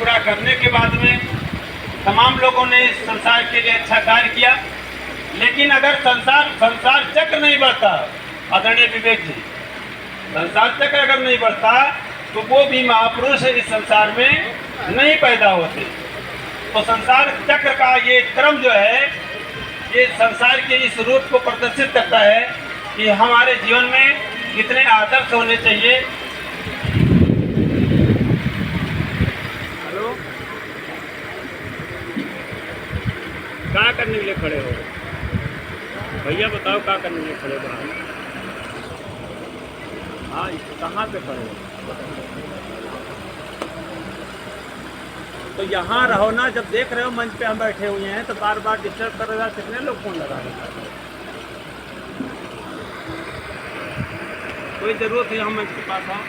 पूरा करने के बाद में तमाम लोगों ने इस संसार के लिए अच्छा कार्य किया, लेकिन अगर संसार चक्र नहीं बढ़ता, आदरणीय विवेक जी, संसार चक्र अगर नहीं बढ़ता तो वो भी महापुरुष इस संसार में नहीं पैदा होते। तो संसार चक्र का ये क्रम जो है, ये संसार के इस रूप को प्रदर्शित करता है कि हमारे जीवन में कितने आदर्श होने चाहिए। हेलो, क्या करने के लिए खड़े हो भैया, बताओ क्या करने के लिए खड़े हो? हाँ, कहाँ पे खड़े हो? तो यहाँ रहो ना, जब देख रहे हो मंच पे हम बैठे हुए हैं तो बार बार डिस्टर्ब कर रहा है। कितने लोग फोन लगा रहे हैं? कोई जरूरत नहीं, हम मंच के पास आओ।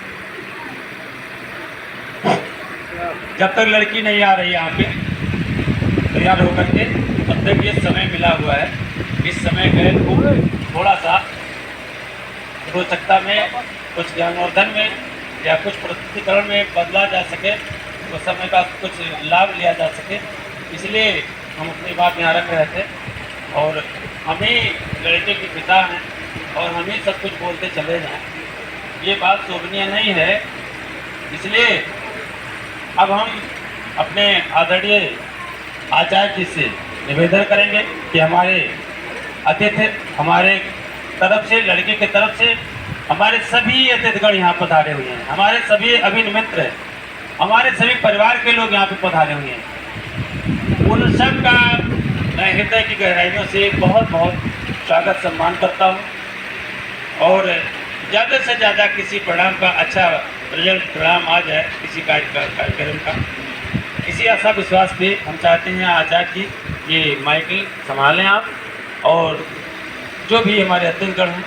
जब तक लड़की नहीं आ रही यहाँ पे तैयार होकर के, तब तक ये समय मिला हुआ है। इस समय में थोड़ा सा रोचकता में, कुछ ज्ञानवर्धन में या कुछ प्रस्तुतिकरण में बदला जा सके, तो समय का कुछ लाभ लिया जा सके, इसलिए हम अपनी बात यहाँ रख रहे थे। और हम ही लड़के के पिता हैं और हम ही सब कुछ बोलते चले जाएं, ये बात शोभनीय नहीं है। इसलिए अब हम अपने आदरणीय आचार्य जी से निवेदन करेंगे कि हमारे अतिथि, हमारे तरफ से, लड़के के तरफ से हमारे सभी अतिथिगण यहाँ पधारे हुए हैं, हमारे सभी अभिन्न मित्र, हमारे सभी परिवार के लोग यहाँ पे पधारे हुए हैं। उन सब का मैं हृदय की गहराइयों से बहुत बहुत स्वागत सम्मान करता हूँ। और ज़्यादा से ज़्यादा किसी परिणाम का अच्छा रिजल्ट परिणाम आ जाए किसी कार्यक्रम का, इसी आशा विश्वास पे हम चाहते हैं आचार्य जी ये माइक संभालें आप, और जो भी हमारे अतिथिगण हैं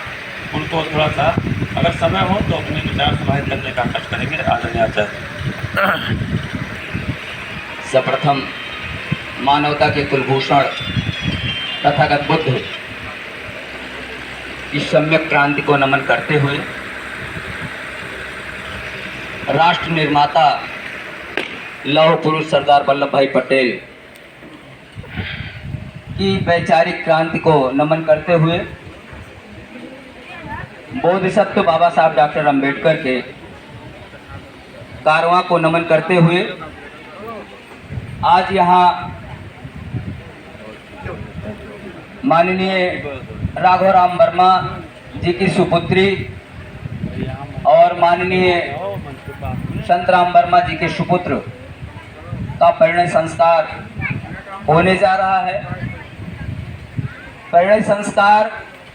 उनको थोड़ा सा अगर समय हो तो अपने विचार समाहित करने का कष्ट करेंगे। आदरणीय आचार्य। सर्वप्रथम मानवता के कुलभूषण तथागत बुद्ध की सम्यक क्रांति को नमन करते हुए राष्ट्र निर्माता लौह पुरुष सरदार वल्लभ भाई पटेल की वैचारिक क्रांति को नमन करते हुए बोधिसत्व बाबा साहब डॉक्टर अंबेडकर के कारवां को नमन करते हुए आज यहाँ माननीय राघवराम वर्मा जी की सुपुत्री और माननीय संतराम वर्मा जी के सुपुत्र का परिणय संस्कार होने जा रहा है। परिणय संस्कार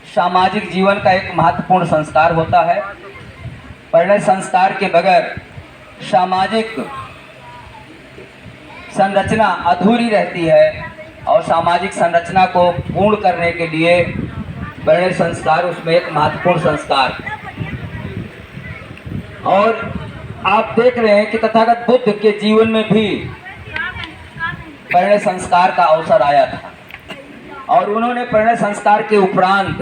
सामाजिक जीवन का एक महत्वपूर्ण संस्कार होता है। परिणय संस्कार के बगैर सामाजिक संरचना अधूरी रहती है, और सामाजिक संरचना को पूर्ण करने के लिए परिणय संस्कार उसमें एक महत्वपूर्ण संस्कार। और आप देख रहे हैं कि तथागत बुद्ध के जीवन में भी परिणय संस्कार का अवसर आया था, और उन्होंने परिणय संस्कार के उपरांत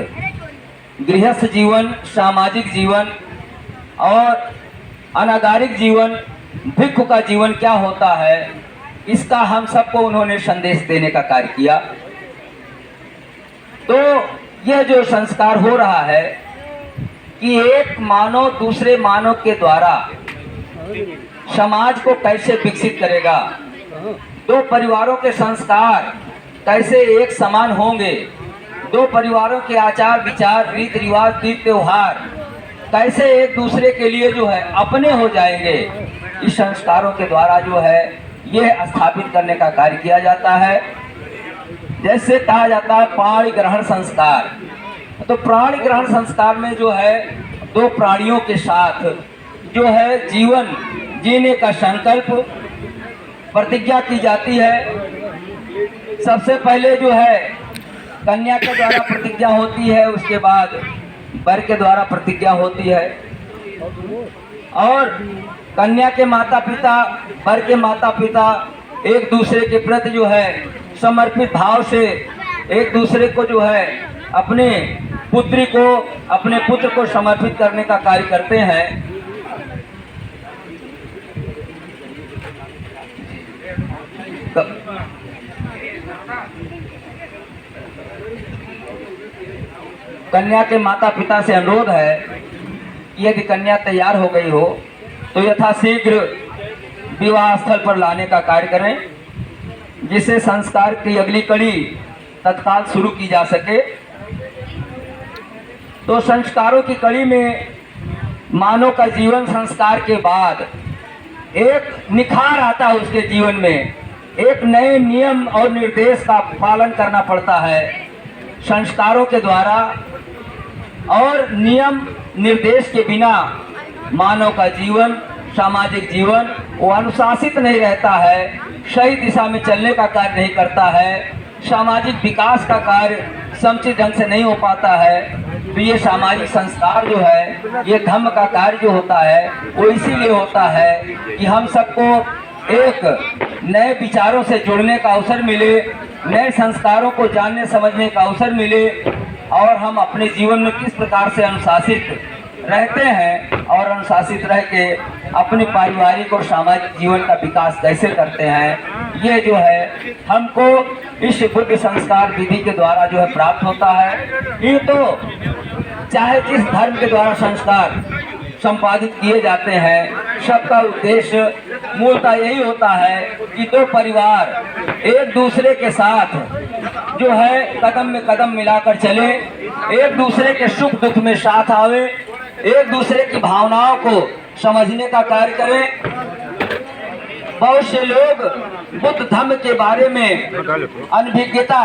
गृहस्थ जीवन, सामाजिक जीवन और अनागारिक जीवन, भिक्षु का जीवन क्या होता है, इसका हम सबको उन्होंने संदेश देने का कार्य किया। तो यह जो संस्कार हो रहा है कि एक मानव दूसरे मानव के द्वारा समाज को कैसे विकसित करेगा, दो परिवारों के संस्कार कैसे एक समान होंगे, दो परिवारों के आचार विचार, रीति रिवाज, तीज त्योहार कैसे एक दूसरे के लिए जो है अपने हो जाएंगे, इस संस्कारों के द्वारा जो है यह स्थापित करने का कार्य किया जाता है। जैसे कहा जाता है प्राणी ग्रहण संस्कार, तो प्राणी ग्रहण संस्कार में जो है दो प्राणियों के साथ जो है जीवन जीने का संकल्प प्रतिज्ञा की जाती है। सबसे पहले जो है कन्या के द्वारा प्रतिज्ञा होती है, उसके बाद वर के द्वारा प्रतिज्ञा होती है, और कन्या के माता पिता, वर के माता पिता एक दूसरे के प्रति जो है समर्पित भाव से एक दूसरे को जो है अपने पुत्री को, अपने पुत्र को समर्पित करने का कार्य करते हैं। कन्या के माता पिता से अनुरोध है कि यदि कन्या तैयार हो गई हो तो यथाशीघ्र विवाह स्थल पर लाने का कार्य करें, जिससे संस्कार की अगली कड़ी तत्काल शुरू की जा सके। तो संस्कारों की कड़ी में मानव का जीवन संस्कार के बाद एक निखार आता है, उसके जीवन में एक नए नियम और निर्देश का पालन करना पड़ता है। संस्कारों के द्वारा और नियम निर्देश के बिना मानव का जीवन, सामाजिक जीवन वो अनुशासित नहीं रहता है, सही दिशा में चलने का कार्य नहीं करता है, सामाजिक विकास का कार्य समुचित ढंग से नहीं हो पाता है। तो ये सामाजिक संस्कार जो है, ये धर्म का कार्य जो होता है वो इसीलिए होता है कि हम सबको एक नए विचारों से जुड़ने का अवसर मिले, नए संस्कारों को जानने समझने का अवसर मिले, और हम अपने जीवन में किस प्रकार से अनुशासित रहते हैं और अनुशासित रह के अपने पारिवारिक और सामाजिक जीवन का विकास कैसे करते हैं, ये जो है हमको इस बुद्ध संस्कार विधि के द्वारा जो है प्राप्त होता है। ये तो चाहे जिस धर्म के द्वारा संस्कार संपादित किए जाते हैं, सबका उद्देश्य मूलतः यही होता है कि दो परिवार एक दूसरे के साथ जो है कदम में कदम मिलाकर चले, एक दूसरे के सुख दुख में साथ आवे, एक दूसरे की भावनाओं को समझने का कार्य करें। बहुत से लोग बुद्ध धर्म के बारे में अनभिज्ञता